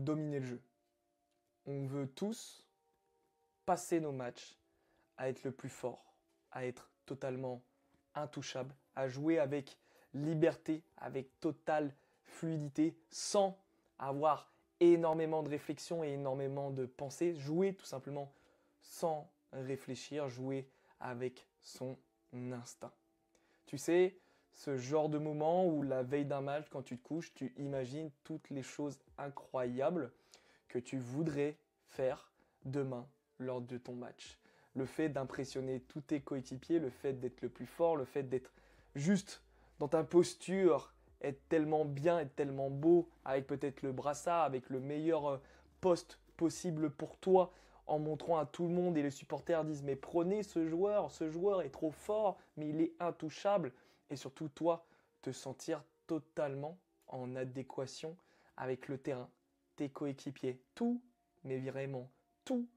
dominer le jeu. On veut tous passer nos matchs à être le plus fort, à être totalement intouchable, à jouer avec liberté, avec totale fluidité, sans avoir énormément de réflexion et énormément de pensée. Jouer tout simplement sans réfléchir, jouer avec son instinct. Tu sais, ce genre de moment où la veille d'un match, quand tu te couches, tu imagines toutes les choses incroyables que tu voudrais faire demain lors de ton match. Le fait d'impressionner tous tes coéquipiers, le fait d'être le plus fort, le fait d'être juste dans ta posture, être tellement bien, être tellement beau, avec peut-être le brassard, avec le meilleur poste possible pour toi, en montrant à tout le monde et les supporters disent mais prenez ce joueur est trop fort, mais il est intouchable. Et surtout toi, te sentir totalement en adéquation avec le terrain, tes coéquipiers, tout, mais vraiment tout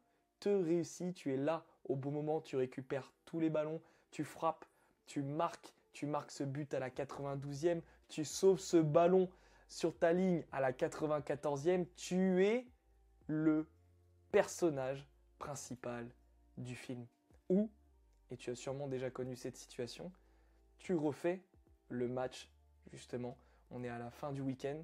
te réussit, tu es là au bon moment, tu récupères tous les ballons, tu frappes, tu marques ce but à la 92e, tu sauves ce ballon sur ta ligne à la 94e, tu es le personnage principal du film. Ou, et tu as sûrement déjà connu cette situation, tu refais le match, justement, on est à la fin du week-end,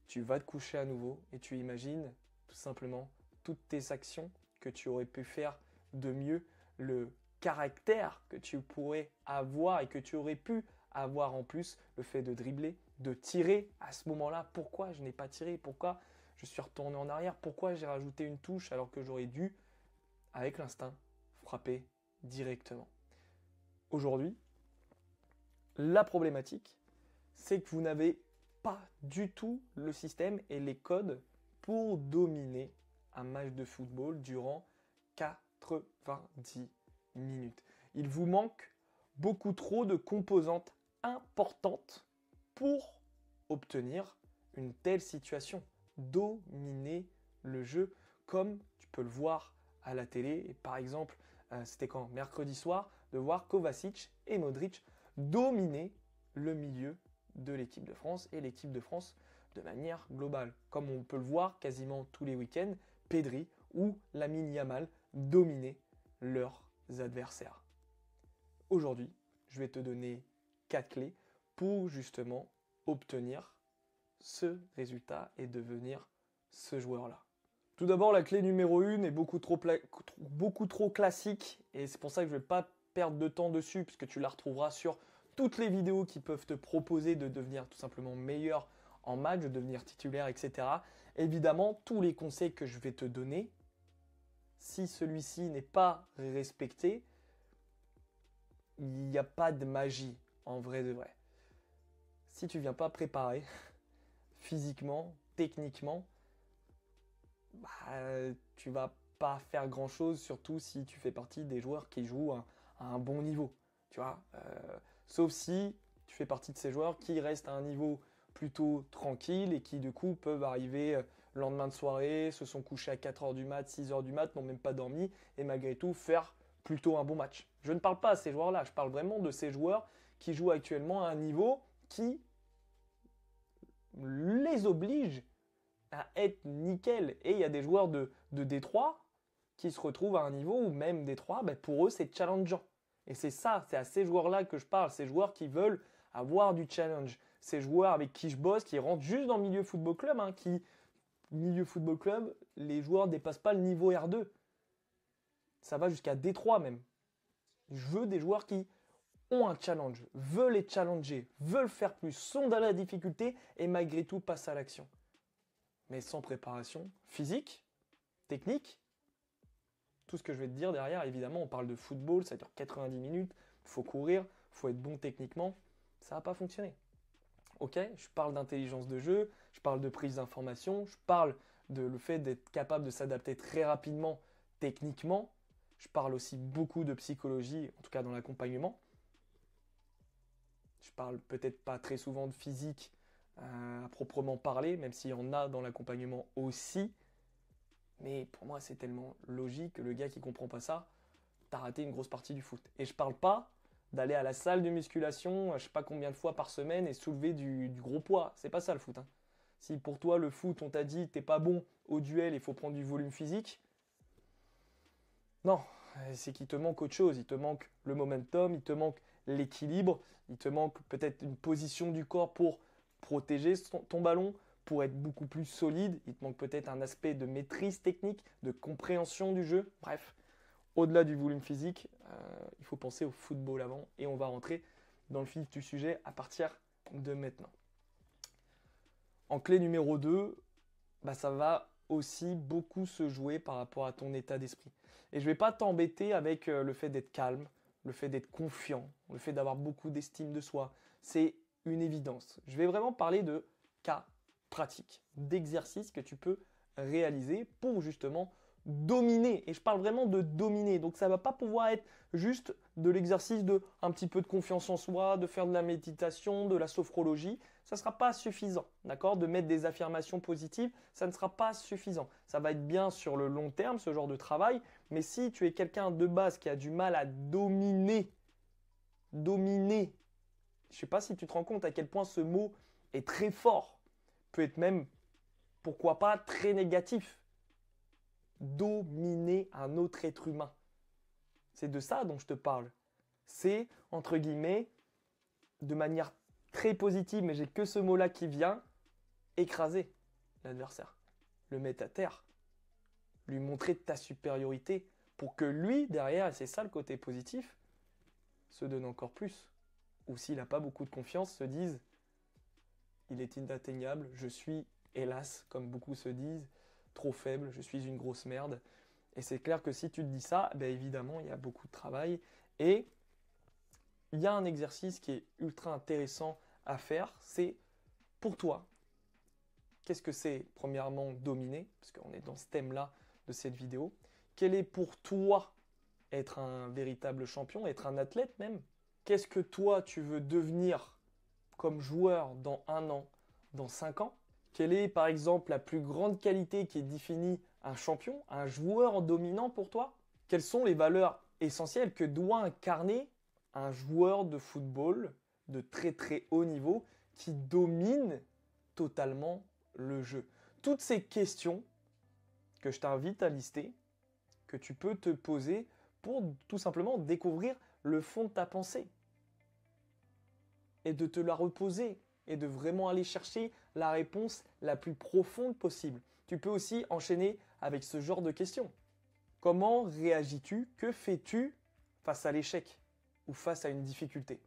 tu vas te coucher à nouveau et tu imagines tout simplement toutes tes actions que tu aurais pu faire de mieux, le caractère que tu pourrais avoir et que tu aurais pu avoir en plus, le fait de dribbler, de tirer à ce moment-là. Pourquoi je n'ai pas tiré? Pourquoi je suis retourné en arrière? Pourquoi j'ai rajouté une touche alors que j'aurais dû, avec l'instinct, frapper directement? Aujourd'hui, la problématique, c'est que vous n'avez pas du tout le système et les codes pour dominer un match de football durant 90 minutes. Il vous manque beaucoup trop de composantes importantes pour obtenir une telle situation. Dominer le jeu comme tu peux le voir à la télé. Et par exemple, c'était quand mercredi soir, de voir Kovacic et Modric dominer le milieu de l'équipe de France et l'équipe de France de manière globale. Comme on peut le voir quasiment tous les week-ends, Pedri ou Lamine Yamal dominer leurs adversaires. Aujourd'hui, je vais te donner 4 clés pour justement obtenir ce résultat et devenir ce joueur-là. Tout d'abord, la clé numéro 1 est beaucoup trop classique et c'est pour ça que je ne vais pas perdre de temps dessus puisque tu la retrouveras sur toutes les vidéos qui peuvent te proposer de devenir tout simplement meilleur en match, de devenir titulaire, etc. Évidemment, tous les conseils que je vais te donner, si celui-ci n'est pas respecté, il n'y a pas de magie en vrai de vrai. Si tu ne viens pas préparer physiquement, techniquement, tu vas pas faire grand chose, surtout si tu fais partie des joueurs qui jouent à un bon niveau. Tu vois, sauf si tu fais partie de ces joueurs qui restent à un niveau plutôt tranquille et qui du coup peuvent arriver le lendemain de soirée, se sont couchés à 4h du mat, 6h du mat, n'ont même pas dormi et malgré tout faire plutôt un bon match. Je ne parle pas à ces joueurs-là, je parle vraiment de ces joueurs qui jouent actuellement à un niveau qui les oblige à être nickel. Et il y a des joueurs de Détroit qui se retrouvent à un niveau où même Détroit, pour eux, c'est challengeant. Et c'est ça, c'est à ces joueurs-là que je parle, ces joueurs qui veulent avoir du challenge. Ces joueurs avec qui je bosse, qui rentrent juste dans le milieu football club, milieu football club, les joueurs ne dépassent pas le niveau R2. Ça va jusqu'à D3 même. Je veux des joueurs qui ont un challenge, veulent les challenger, veulent faire plus, sont dans la difficulté et malgré tout passent à l'action. Mais sans préparation physique, technique, tout ce que je vais te dire derrière, évidemment, on parle de football, ça dure 90 minutes, il faut courir, il faut être bon techniquement, ça va pas fonctionner. Ok, je parle d'intelligence de jeu, je parle de prise d'information, je parle de le fait d'être capable de s'adapter très rapidement techniquement, je parle aussi beaucoup de psychologie, en tout cas dans l'accompagnement. Je parle peut-être pas très souvent de physique à proprement parler, même s'il y en a dans l'accompagnement aussi. Mais pour moi, c'est tellement logique que le gars qui comprend pas ça, t'as raté une grosse partie du foot. Et je parle pas d'aller à la salle de musculation, je sais pas combien de fois par semaine et soulever du gros poids. C'est pas ça le foot. Hein. Si pour toi, le foot, on t'a dit, t'es pas bon au duel, il faut prendre du volume physique. Non, c'est qu'il te manque autre chose. Il te manque le momentum, il te manque l'équilibre, il te manque peut-être une position du corps pour protéger ton ballon, pour être beaucoup plus solide. Il te manque peut-être un aspect de maîtrise technique, de compréhension du jeu. Bref, au-delà du volume physique, il faut penser au football avant et on va rentrer dans le vif du sujet à partir de maintenant. En clé numéro 2, ça va aussi beaucoup se jouer par rapport à ton état d'esprit. Et je ne vais pas t'embêter avec le fait d'être calme, le fait d'être confiant, le fait d'avoir beaucoup d'estime de soi. C'est une évidence. Je vais vraiment parler de cas pratiques, d'exercices que tu peux réaliser pour justement dominer. Et je parle vraiment de dominer. Donc ça ne va pas pouvoir être juste de l'exercice de un petit peu de confiance en soi, de faire de la méditation, de la sophrologie. Ça ne sera pas suffisant, d'accord? De mettre des affirmations positives, ça ne sera pas suffisant. Ça va être bien sur le long terme, ce genre de travail, mais si tu es quelqu'un de base qui a du mal à dominer, je ne sais pas si tu te rends compte à quel point ce mot est très fort, peut être même, pourquoi pas, très négatif. Dominer un autre être humain. C'est de ça dont je te parle. C'est, entre guillemets, de manière très positive, mais j'ai que ce mot-là qui vient, écraser l'adversaire, le mettre à terre, lui montrer ta supériorité pour que lui, derrière, et c'est ça le côté positif, se donne encore plus. Ou s'il n'a pas beaucoup de confiance, se dise, il est inatteignable, je suis, hélas, comme beaucoup se disent, trop faible, je suis une grosse merde. Et c'est clair que si tu te dis ça, évidemment, il y a beaucoup de travail. Et il y a un exercice qui est ultra intéressant à faire, c'est pour toi. Qu'est-ce que c'est, premièrement, dominer? Parce qu'on est dans ce thème-là de cette vidéo. Quel est pour toi être un véritable champion, être un athlète même? Qu'est-ce que toi, tu veux devenir comme joueur dans 1 an, dans 5 ans? Quelle est, par exemple, la plus grande qualité qui définit un champion, un joueur dominant pour toi? Quelles sont les valeurs essentielles que doit incarner un joueur de football de très très haut niveau qui domine totalement le jeu? Toutes ces questions que je t'invite à lister, que tu peux te poser pour tout simplement découvrir le fond de ta pensée et de te la reposer et de vraiment aller chercher la réponse la plus profonde possible. Tu peux aussi enchaîner avec ce genre de questions. Comment réagis-tu? Que fais-tu face à l'échec ou face à une difficulté?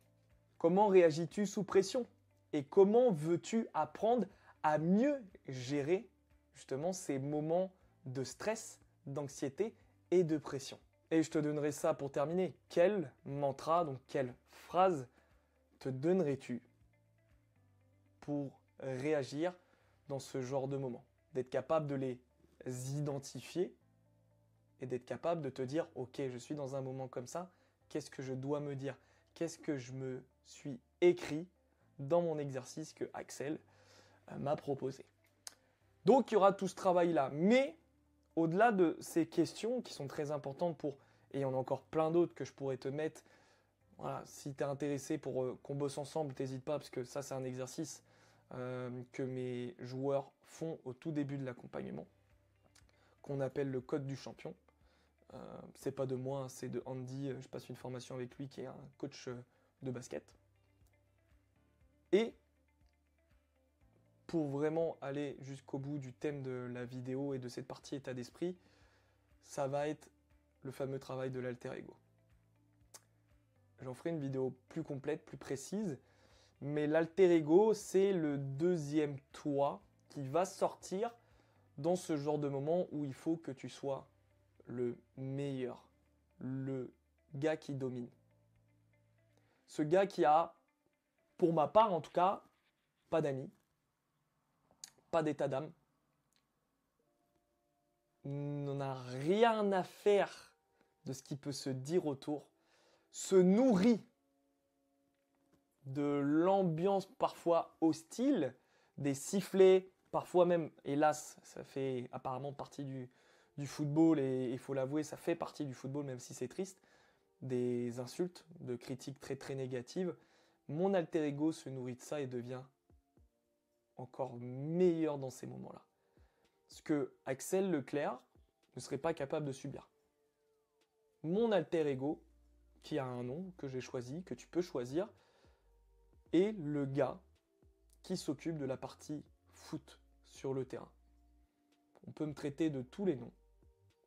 Comment réagis-tu sous pression? Et comment veux-tu apprendre à mieux gérer justement ces moments de stress, d'anxiété et de pression? Et je te donnerai ça pour terminer. Quel mantra, donc quelle phrase te donnerais-tu pour réagir dans ce genre de moment? D'être capable de les identifier et d'être capable de te dire « Ok, je suis dans un moment comme ça, qu'est-ce que je dois me dire? Qu'est-ce que je me suis écrit dans mon exercice que Axel m'a proposé ?» Donc, il y aura tout ce travail-là. Mais au-delà de ces questions qui sont très importantes pour, et il y en a encore plein d'autres que je pourrais te mettre, voilà, si tu es intéressé pour qu'on bosse ensemble, n'hésite pas, parce que ça, c'est un exercice que mes joueurs font au tout début de l'accompagnement, qu'on appelle le code du champion. C'est pas de moi, c'est de Andy. Je passe une formation avec lui qui est un coach de basket. Et pour vraiment aller jusqu'au bout du thème de la vidéo et de cette partie état d'esprit, ça va être le fameux travail de l'alter ego. J'en ferai une vidéo plus complète, plus précise, mais l'alter ego, c'est le deuxième toi qui va sortir dans ce genre de moment où il faut que tu sois le meilleur, le gars qui domine. Ce gars qui a, pour ma part en tout cas, pas d'amis, pas d'état d'âme, n'en a rien à faire de ce qui peut se dire autour, se nourrit de l'ambiance parfois hostile, des sifflets, parfois même, hélas, ça fait apparemment partie du football, et il faut l'avouer, ça fait partie du football, même si c'est triste, des insultes, de critiques très très négatives. Mon alter ego se nourrit de ça et devient encore meilleur dans ces moments-là. Ce que Axel Leclerc ne serait pas capable de subir. Mon alter ego, qui a un nom que j'ai choisi, que tu peux choisir, est le gars qui s'occupe de la partie foot sur le terrain. On peut me traiter de tous les noms.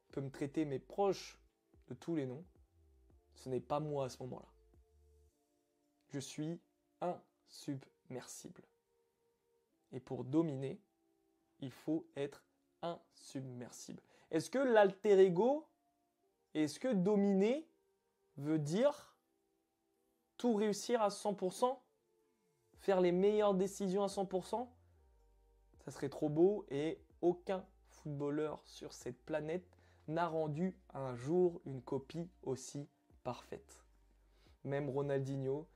On peut me traiter mes proches de tous les noms. Ce n'est pas moi à ce moment-là. Je suis insubmersible. Et pour dominer, il faut être insubmersible. Est-ce que l'alter ego, est-ce que dominer veut dire tout réussir à 100%? Faire les meilleures décisions à 100%? Ça serait trop beau et aucun footballeur sur cette planète n'a rendu un jour une copie aussi parfaite. Même Ronaldinho,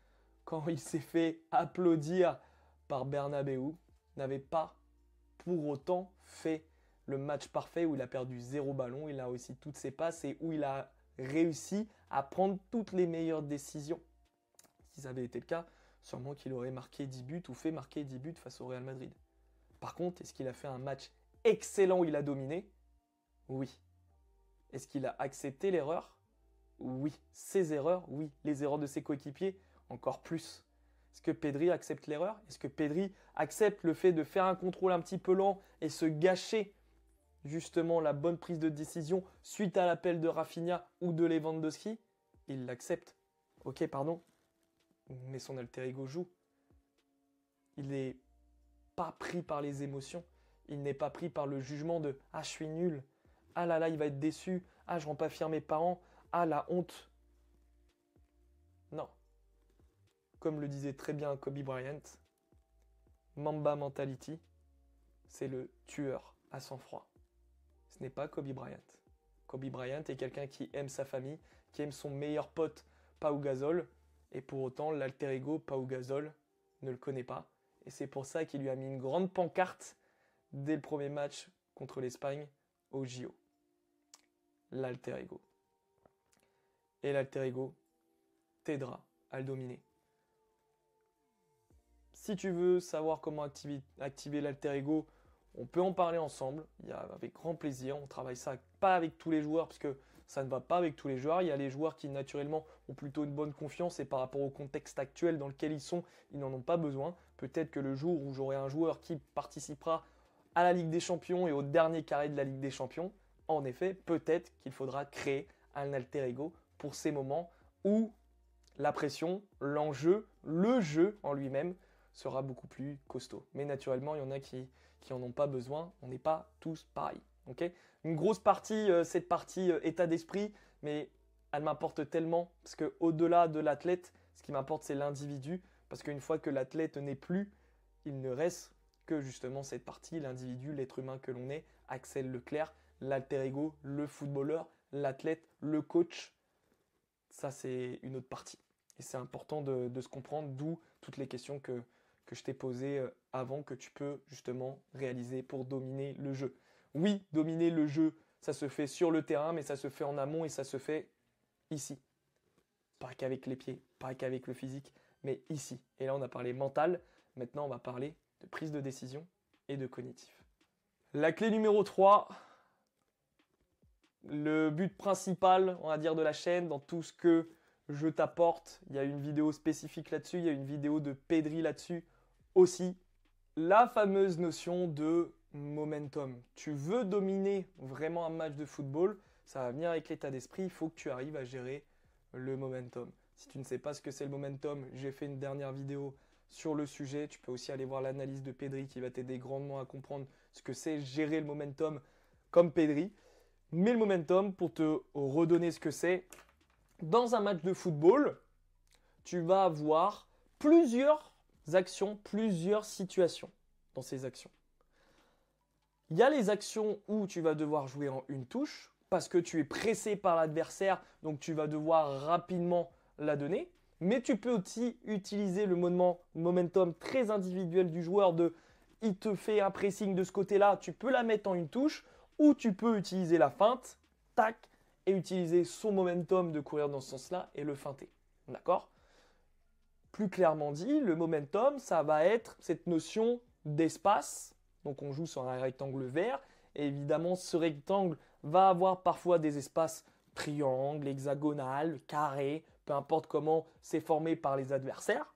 quand il s'est fait applaudir par Bernabeu, n'avait pas pour autant fait le match parfait où il a perdu 0 ballon, il a réussi toutes ses passes et où il a réussi à prendre toutes les meilleures décisions. Si ça avait été le cas, sûrement qu'il aurait marqué 10 buts ou fait marquer 10 buts face au Real Madrid. Par contre, est-ce qu'il a fait un match excellent où il a dominé? Oui. Est-ce qu'il a accepté l'erreur? Oui. Ses erreurs? Oui. Les erreurs de ses coéquipiers? Encore plus. Est-ce que Pedri accepte l'erreur? Est-ce que Pedri accepte le fait de faire un contrôle un petit peu lent et se gâcher justement la bonne prise de décision suite à l'appel de Rafinha ou de Lewandowski? Il l'accepte. Ok, pardon. Mais son alter ego joue. Il n'est pas pris par les émotions. Il n'est pas pris par le jugement de « Ah, je suis nul. Ah là là, il va être déçu. Ah, je rends pas fier mes parents. Ah, la honte. » Non. Comme le disait très bien Kobe Bryant, Mamba Mentality, c'est le tueur à sang-froid. Ce n'est pas Kobe Bryant. Kobe Bryant est quelqu'un qui aime sa famille, qui aime son meilleur pote Pau Gasol, et pour autant l'alter ego Pau Gasol ne le connaît pas. Et c'est pour ça qu'il lui a mis une grande pancarte dès le premier match contre l'Espagne au JO. L'alter ego. Et l'alter ego t'aidera à le dominer. Si tu veux savoir comment activer l'alter ego, on peut en parler ensemble. Avec grand plaisir. On travaille ça pas avec tous les joueurs parce que ça ne va pas avec tous les joueurs. Il y a les joueurs qui naturellement ont plutôt une bonne confiance et par rapport au contexte actuel dans lequel ils sont, ils n'en ont pas besoin. Peut-être que le jour où j'aurai un joueur qui participera à la Ligue des Champions et au dernier carré de la Ligue des Champions, en effet, peut-être qu'il faudra créer un alter ego pour ces moments où la pression, l'enjeu, le jeu en lui-même sera beaucoup plus costaud. Mais naturellement, il y en a qui n'en ont pas besoin. On n'est pas tous pareils. Okay, une grosse partie, cette partie état d'esprit, mais elle m'importe tellement parce qu'au-delà de l'athlète, ce qui m'importe, c'est l'individu. Parce qu'une fois que l'athlète n'est plus, il ne reste que justement cette partie, l'individu, l'être humain que l'on est, Axel Leclerc, l'alter ego, le footballeur, l'athlète, le coach. Ça, c'est une autre partie. Et c'est important de se comprendre, d'où toutes les questions que je t'ai posées avant, que tu peux justement réaliser pour dominer le jeu. Oui, dominer le jeu, ça se fait sur le terrain, mais ça se fait en amont et ça se fait ici. Pas qu'avec les pieds, pas qu'avec le physique, mais ici. Et là, on a parlé mental. Maintenant, on va parler de prise de décision et de cognitif. La clé numéro 3, le but principal, on va dire, de la chaîne, dans tout ce que je t'apporte. Il y a une vidéo spécifique là-dessus, il y a une vidéo de Pedri là-dessus aussi. La fameuse notion de momentum. Tu veux dominer vraiment un match de football, ça va venir avec l'état d'esprit, il faut que tu arrives à gérer le momentum. Si tu ne sais pas ce que c'est le momentum, j'ai fait une dernière vidéo sur le sujet. Tu peux aussi aller voir l'analyse de Pedri qui va t'aider grandement à comprendre ce que c'est gérer le momentum comme Pedri. Mais le momentum, pour te redonner ce que c'est, dans un match de football, tu vas avoir plusieurs actions, plusieurs situations dans ces actions. Il y a les actions où tu vas devoir jouer en une touche parce que tu es pressé par l'adversaire, donc tu vas devoir rapidement la donner. Mais tu peux aussi utiliser le momentum très individuel du joueur il te fait un pressing de ce côté-là, tu peux la mettre en une touche ou tu peux utiliser la feinte, tac, et utiliser son momentum de courir dans ce sens-là et le feinter. D'accord ? Plus clairement dit, le momentum, ça va être cette notion d'espace. Donc on joue sur un rectangle vert. Et évidemment, ce rectangle va avoir parfois des espaces triangles, hexagonales, carrés, peu importe comment c'est formé par les adversaires.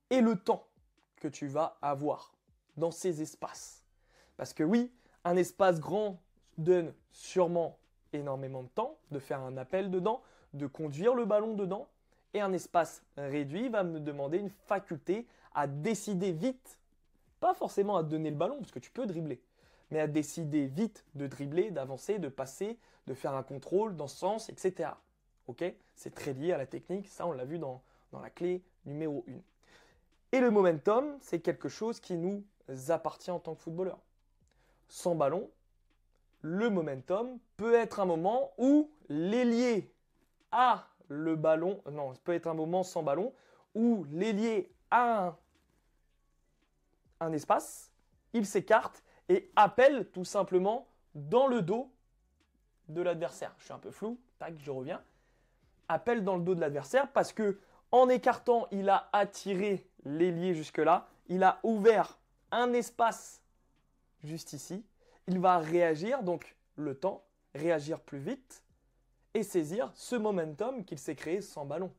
Et le temps que tu vas avoir dans ces espaces. Parce que oui, un espace grand donne sûrement énormément de temps de faire un appel dedans, de conduire le ballon dedans. Et un espace réduit va me demander une faculté à décider vite, pas forcément à donner le ballon, parce que tu peux dribbler, mais à décider vite de dribbler, d'avancer, de passer, de faire un contrôle dans ce sens, etc. Ok? C'est très lié à la technique, ça on l'a vu dans la clé numéro 1. Et le momentum, c'est quelque chose qui nous appartient en tant que footballeur. Sans ballon, le momentum peut être un moment où l'ailier a le ballon, non, ça peut être un moment sans ballon, où l'ailier a un espace, il s'écarte et appelle tout simplement dans le dos de l'adversaire. Je suis un peu flou, tac, je reviens. Appelle dans le dos de l'adversaire parce que en écartant, il a attiré l'ailier jusque-là, il a ouvert un espace juste ici, il va réagir, donc le temps, réagir plus vite et saisir ce momentum qu'il s'est créé sans ballon.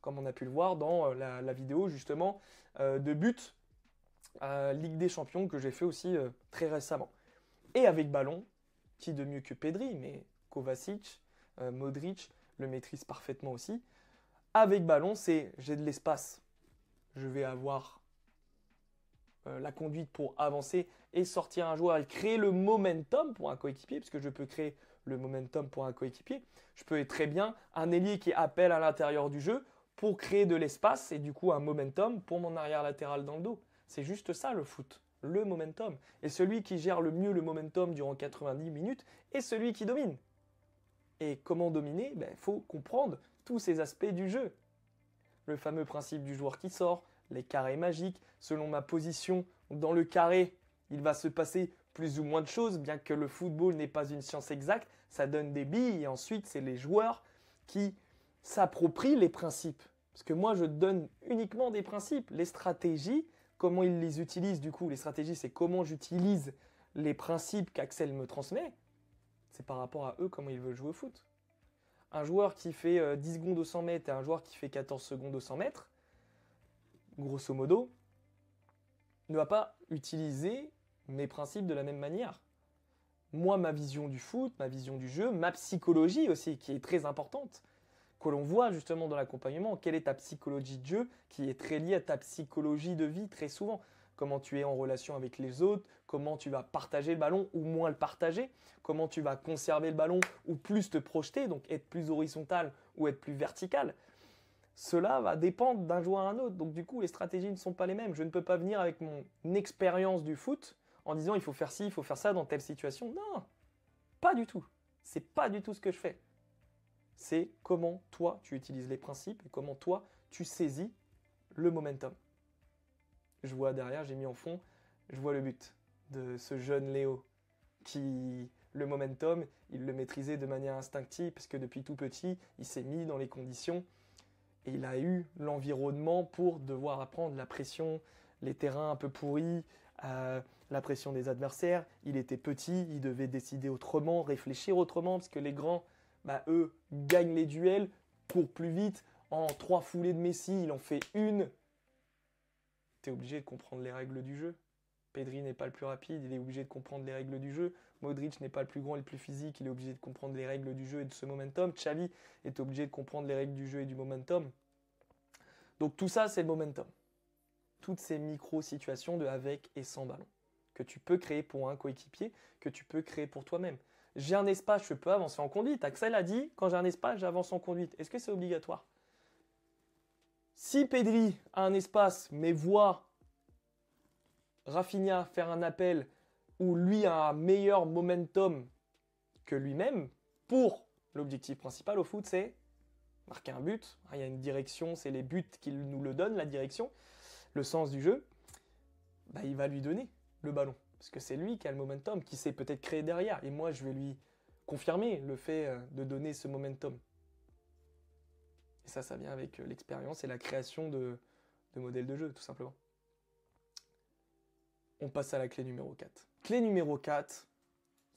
Comme on a pu le voir dans la vidéo justement de but Ligue des Champions que j'ai fait aussi très récemment. Et avec ballon, qui de mieux que Pedri, mais Kovacic, Modric le maîtrise parfaitement aussi. Avec ballon, c'est j'ai de l'espace, je vais avoir la conduite pour avancer et sortir un joueur et créer le momentum pour un coéquipier, puisque je peux créer le momentum pour un coéquipier. Je peux être très bien un ailier qui appelle à l'intérieur du jeu pour créer de l'espace et du coup un momentum pour mon arrière latéral dans le dos. C'est juste ça le foot, le momentum. Et celui qui gère le mieux le momentum durant 90 minutes est celui qui domine. Et comment dominer? Faut comprendre tous ces aspects du jeu. Le fameux principe du joueur qui sort, les carrés magiques. Selon ma position dans le carré, il va se passer plus ou moins de choses, bien que le football n'est pas une science exacte. Ça donne des billes et ensuite, c'est les joueurs qui s'approprient les principes. Parce que moi, je donne uniquement des principes. Les stratégies, comment ils les utilisent du coup. Les stratégies, c'est comment j'utilise les principes qu'Axel me transmet. C'est par rapport à eux comment ils veulent jouer au foot. Un joueur qui fait 10 secondes au 100 mètres et un joueur qui fait 14 secondes au 100 mètres, grosso modo, ne va pas utiliser mes principes de la même manière. Moi, ma vision du foot, ma vision du jeu, ma psychologie aussi, qui est très importante, que l'on voit justement dans l'accompagnement, quelle est ta psychologie de jeu, qui est très liée à ta psychologie de vie très souvent. Comment tu es en relation avec les autres, comment tu vas partager le ballon ou moins le partager, comment tu vas conserver le ballon ou plus te projeter, donc être plus horizontal ou être plus vertical. Cela va dépendre d'un joueur à un autre. Donc du coup, les stratégies ne sont pas les mêmes. Je ne peux pas venir avec mon expérience du foot en disant il faut faire ci, il faut faire ça dans telle situation. Non, pas du tout. C'est pas du tout ce que je fais. C'est comment toi tu utilises les principes et comment toi tu saisis le momentum. Je vois derrière, j'ai mis en fond, je vois le but de ce jeune Léo qui, le momentum, il le maîtrisait de manière instinctive parce que depuis tout petit, il s'est mis dans les conditions et il a eu l'environnement pour devoir apprendre la pression, les terrains un peu pourris, la pression des adversaires. Il était petit, il devait décider autrement, réfléchir autrement parce que les grands, eux, gagnent les duels, courent plus vite. En 3 foulées de Messi, il en fait une. Tu es obligé de comprendre les règles du jeu. Pedri n'est pas le plus rapide, il est obligé de comprendre les règles du jeu. Modric n'est pas le plus grand et le plus physique, il est obligé de comprendre les règles du jeu et de ce momentum. Xavi est obligé de comprendre les règles du jeu et du momentum. Donc tout ça, c'est le momentum. Toutes ces micro-situations de avec et sans ballon que tu peux créer pour un coéquipier, que tu peux créer pour toi-même. J'ai un espace, je peux avancer en conduite. Axel a dit, quand j'ai un espace, j'avance en conduite. Est-ce que c'est obligatoire? Si Pedri a un espace, mais voit Rafinha faire un appel où lui a un meilleur momentum que lui-même, pour l'objectif principal au foot, c'est marquer un but. Il y a une direction, c'est les buts qui nous le donnent, la direction, le sens du jeu. Il va lui donner le ballon. Parce que c'est lui qui a le momentum, qui s'est peut-être créé derrière. Et moi, je vais lui confirmer le fait de donner ce momentum. Et ça vient avec l'expérience et la création de modèles de jeu, tout simplement. on passe à la clé numéro 4. Clé numéro 4,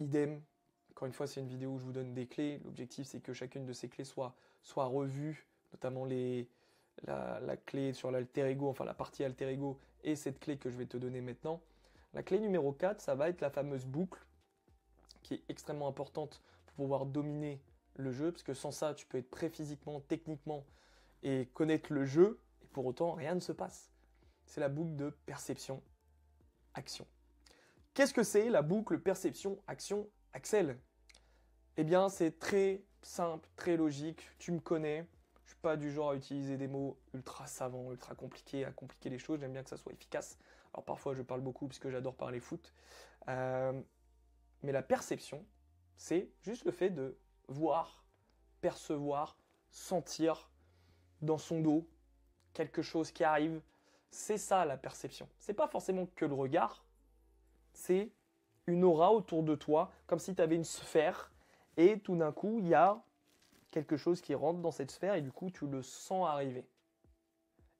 idem. Encore une fois, c'est une vidéo où je vous donne des clés. L'objectif, c'est que chacune de ces clés soit revue, notamment la clé sur l'alter ego, enfin la partie alter ego, et cette clé que je vais te donner maintenant. La clé numéro 4, ça va être la fameuse boucle, qui est extrêmement importante pour pouvoir dominer le jeu, parce que sans ça, tu peux être prêt physiquement, techniquement, et connaître le jeu, et pour autant, rien ne se passe. C'est la boucle de perception-action. Qu'est-ce que c'est la boucle perception-action-Axel? Eh bien, c'est très simple, très logique. Tu me connais. Je ne suis pas du genre à utiliser des mots ultra savants, ultra compliqués, à compliquer les choses. J'aime bien que ça soit efficace. Alors parfois, je parle beaucoup parce que j'adore parler foot. Mais la perception, c'est juste le fait de voir, percevoir, sentir dans son dos quelque chose qui arrive. C'est ça la perception. C'est pas forcément que le regard. C'est une aura autour de toi, comme si tu avais une sphère, et tout d'un coup, il y a quelque chose qui rentre dans cette sphère, et du coup, tu le sens arriver.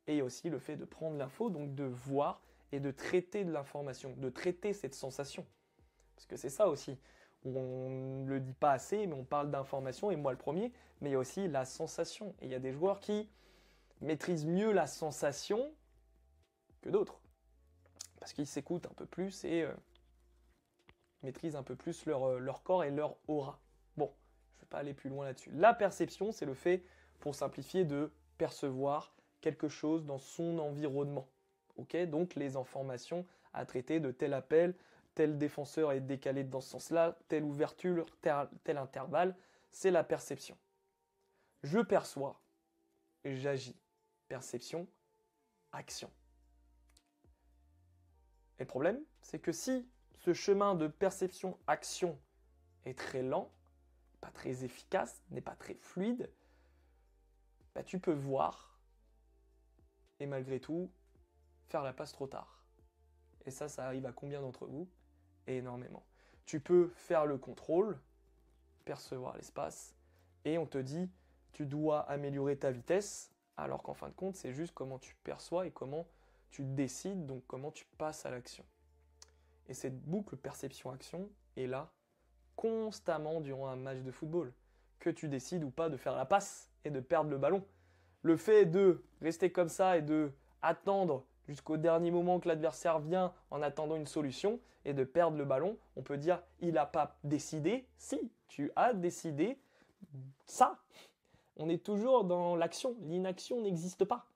Et il y a aussi le fait de prendre l'info, donc de voir et de traiter de l'information, de traiter cette sensation. Parce que c'est ça aussi. On ne le dit pas assez, mais on parle d'information, et moi le premier, mais il y a aussi la sensation. Et il y a des joueurs qui maîtrisent mieux la sensation que d'autres. Parce qu'ils s'écoutent un peu plus et maîtrisent un peu plus leur corps et leur aura. Bon, je ne vais pas aller plus loin là-dessus. La perception, c'est le fait, pour simplifier, de percevoir quelque chose dans son environnement. Okay, donc les informations à traiter de tel appel, tel défenseur est décalé dans ce sens-là, telle ouverture, tel intervalle, c'est la perception. Je perçois, j'agis. Perception, action. Et le problème, c'est que si ce chemin de perception-action est très lent, pas très efficace, n'est pas très fluide, bah tu peux voir et malgré tout faire la passe trop tard. Et ça arrive à combien d'entre vous? Énormément. Tu peux faire le contrôle, percevoir l'espace, et on te dit tu dois améliorer ta vitesse, alors qu'en fin de compte, c'est juste comment tu perçois et comment tu décides, donc comment tu passes à l'action. Et cette boucle perception-action est là constamment durant un match de football, que tu décides ou pas de faire la passe et de perdre le ballon. Le fait de rester comme ça et de attendre jusqu'au dernier moment que l'adversaire vient en attendant une solution et de perdre le ballon, on peut dire il n'a pas décidé. Si, tu as décidé ça. On est toujours dans l'action. L'inaction n'existe pas.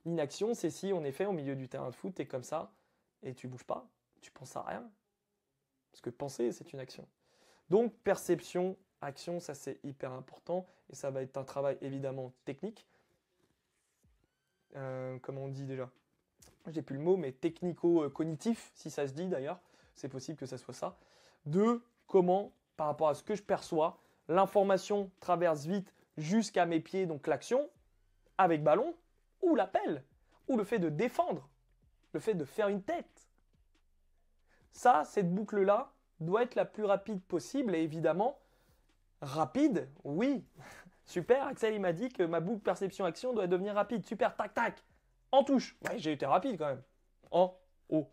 L'inaction, c'est si en effet au milieu du terrain de foot, tu es comme ça et tu bouges pas, tu penses à rien. Parce que penser, c'est une action. Donc perception, action, ça c'est hyper important et ça va être un travail évidemment technique. Comment on dit déjà? J'ai plus le mot, mais technico-cognitif, si ça se dit d'ailleurs, c'est possible que ça soit ça. De comment, par rapport à ce que je perçois, l'information traverse vite jusqu'à mes pieds, donc l'action, avec ballon, ou l'appel, ou le fait de défendre, le fait de faire une tête. Ça, cette boucle-là, doit être la plus rapide possible, et évidemment, rapide, oui. Super, Axel, il m'a dit que ma boucle perception-action doit devenir rapide. Super, tac, tac. En touche. Ouais, j'ai été rapide quand même. En haut.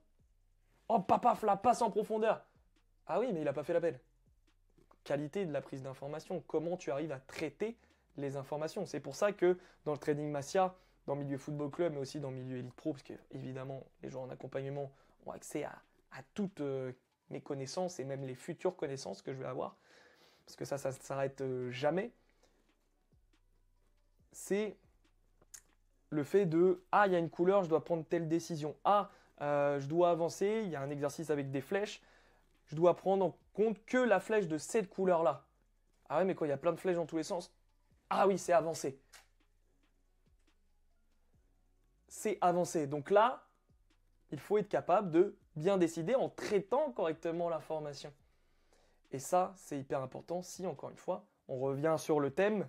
Oh, papaf, la passe en profondeur. Ah oui, mais il n'a pas fait l'appel. Qualité de la prise d'information. Comment tu arrives à traiter les informations. C'est pour ça que dans le trading Massia, dans le milieu football club, mais aussi dans le milieu Elite Pro, parce que évidemment, les joueurs en accompagnement ont accès à toutes mes connaissances et même les futures connaissances que je vais avoir. Parce que ça ne s'arrête jamais. C'est le fait de « Ah, il y a une couleur, je dois prendre telle décision. Ah, je dois avancer, il y a un exercice avec des flèches. Je dois prendre en compte que la flèche de cette couleur-là. Ah ouais, mais quand il y a plein de flèches dans tous les sens, ah oui, c'est avancer. C'est avancer. Donc là, il faut être capable de bien décider en traitant correctement l'information. Et ça, c'est hyper important si, encore une fois, on revient sur le thème,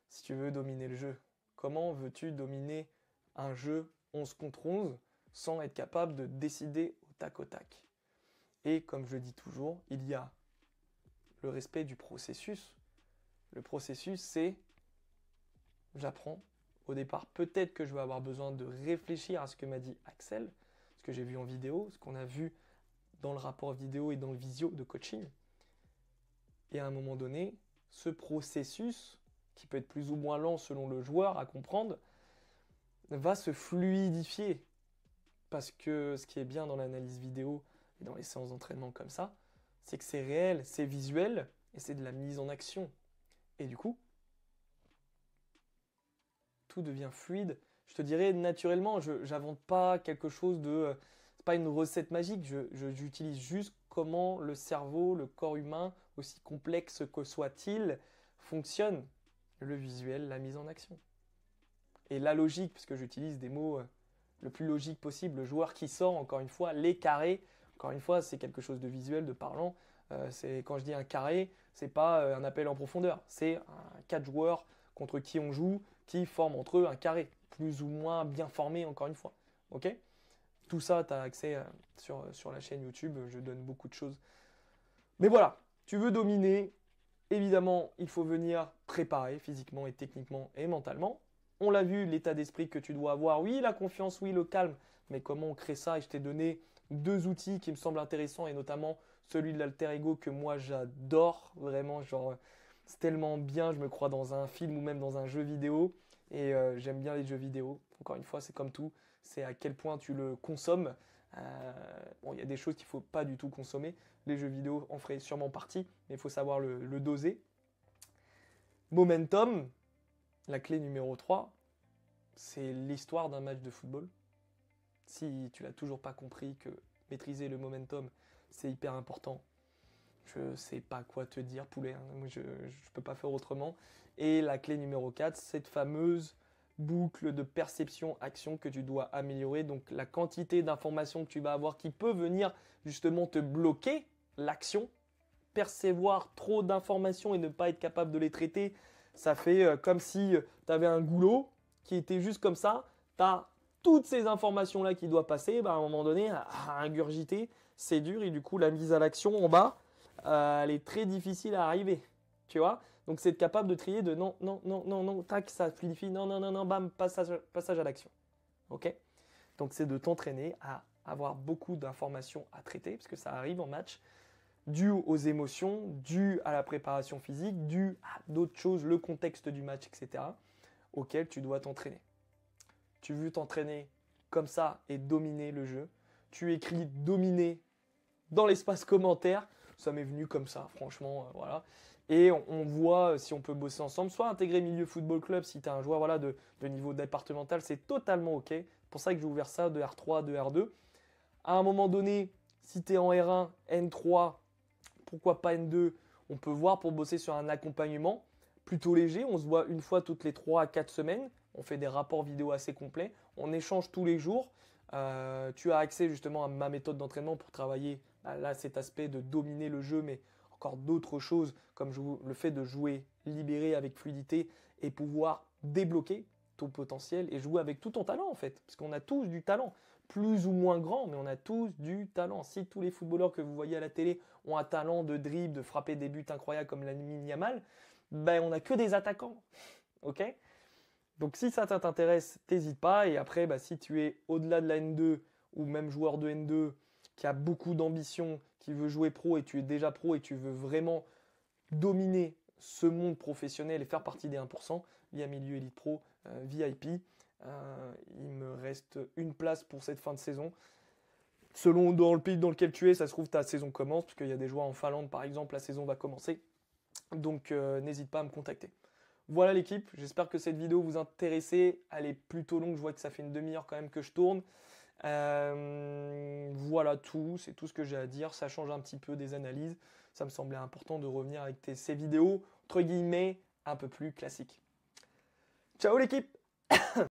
si tu veux dominer le jeu. Comment veux-tu dominer un jeu 11 contre 11 sans être capable de décider au tac au tac? Et comme je le dis toujours, il y a le respect du processus. Le processus, c'est j'apprends. Au départ, peut-être que je vais avoir besoin de réfléchir à ce que m'a dit Axel, ce que j'ai vu en vidéo, ce qu'on a vu dans le rapport vidéo et dans le visio de coaching. Et à un moment donné, ce processus, qui peut être plus ou moins lent selon le joueur à comprendre, va se fluidifier. Parce que ce qui est bien dans l'analyse vidéo et dans les séances d'entraînement comme ça, c'est que c'est réel, c'est visuel et c'est de la mise en action. Et du coup, tout devient fluide. Je te dirais naturellement, je n'invente pas quelque chose de... c'est pas une recette magique, j'utilise juste comment le cerveau, le corps humain, aussi complexe que soit-il, fonctionne. Le visuel, la mise en action. Et la logique, puisque j'utilise des mots le plus logique possible, le joueur qui sort, encore une fois, les carrés, encore une fois, c'est quelque chose de visuel, de parlant. Quand je dis un carré, c'est pas un appel en profondeur, c'est un 4 joueurs contre qui on joue, qui forment entre eux un carré, plus ou moins bien formé, encore une fois. Ok? Tout ça, tu as accès sur la chaîne YouTube, je donne beaucoup de choses. Mais voilà, tu veux dominer, évidemment, il faut venir préparer physiquement et techniquement et mentalement. On l'a vu, l'état d'esprit que tu dois avoir, oui, la confiance, oui, le calme, mais comment on crée ça? Et je t'ai donné 2 outils qui me semblent intéressants, et notamment celui de l'alter ego que moi j'adore, vraiment, genre, c'est tellement bien, je me crois dans un film ou même dans un jeu vidéo, et j'aime bien les jeux vidéo. Encore une fois, c'est comme tout, c'est à quel point tu le consommes. Bon, il y a des choses qu'il ne faut pas du tout consommer, les jeux vidéo en feraient sûrement partie, mais il faut savoir le doser. Momentum, la clé numéro 3, c'est l'histoire d'un match de football. Si tu l'as toujours pas compris que maîtriser le momentum, c'est hyper important, je sais pas quoi te dire, poulet. Moi, je peux pas faire autrement. Et la clé numéro 4, cette fameuse boucle de perception-action que tu dois améliorer. Donc la quantité d'informations que tu vas avoir qui peut venir justement te bloquer l'action. Percevoir trop d'informations et ne pas être capable de les traiter, ça fait comme si tu avais un goulot qui était juste comme ça. Tu as toutes ces informations-là qui doivent passer. À un moment donné, à ingurgiter, c'est dur. Et du coup, la mise à l'action en bas, elle est très difficile à arriver. Tu vois? Donc, c'est être capable de trier de non, non, non, non, non, tac, ça fluidifie, non, non, non, non, bam, passage à l'action. Ok? Donc, c'est de t'entraîner à avoir beaucoup d'informations à traiter, parce que ça arrive en match, dû aux émotions, dû à la préparation physique, dû à d'autres choses, le contexte du match, etc., auquel tu dois t'entraîner. Tu veux t'entraîner comme ça et dominer le jeu. Tu écris dominer dans l'espace commentaire. Ça m'est venu comme ça, franchement, voilà. Et on voit si on peut bosser ensemble. Soit intégrer Milieu Football Club si tu es un joueur voilà, de niveau départemental, c'est totalement OK. C'est pour ça que j'ai ouvert ça de R3, de R2. À un moment donné, si tu es en R1, N3, pourquoi pas N2, on peut voir pour bosser sur un accompagnement plutôt léger. On se voit une fois toutes les 3 à 4 semaines. On fait des rapports vidéo assez complets. On échange tous les jours. Tu as accès justement à ma méthode d'entraînement pour travailler là cet aspect de dominer le jeu, mais encore d'autres choses comme le fait de jouer libéré avec fluidité et pouvoir débloquer ton potentiel et jouer avec tout ton talent en fait. Parce qu'on a tous du talent, plus ou moins grand, mais on a tous du talent. Si tous les footballeurs que vous voyez à la télé ont un talent de dribble, de frapper des buts incroyables comme Lamine Yamal, ben on n'a que des attaquants. Ok? Donc si ça t'intéresse, n'hésite pas. Et après, si tu es au-delà de la N2 ou même joueur de N2 qui a beaucoup d'ambition, qui veut jouer pro et tu es déjà pro et tu veux vraiment dominer ce monde professionnel et faire partie des 1%, via Milieu Elite Pro, VIP, il me reste une place pour cette fin de saison. Selon dans le pays dans lequel tu es, ça se trouve ta saison commence, parce qu'il y a des joueurs en Finlande par exemple, la saison va commencer. Donc n'hésite pas à me contacter. Voilà l'équipe, j'espère que cette vidéo vous intéressait. Elle est plutôt longue, je vois que ça fait une demi-heure quand même que je tourne. Voilà tout, c'est tout ce que j'ai à dire. Ça change un petit peu des analyses. Ça me semblait important de revenir avec ces vidéos, entre guillemets, un peu plus classiques. Ciao l'équipe!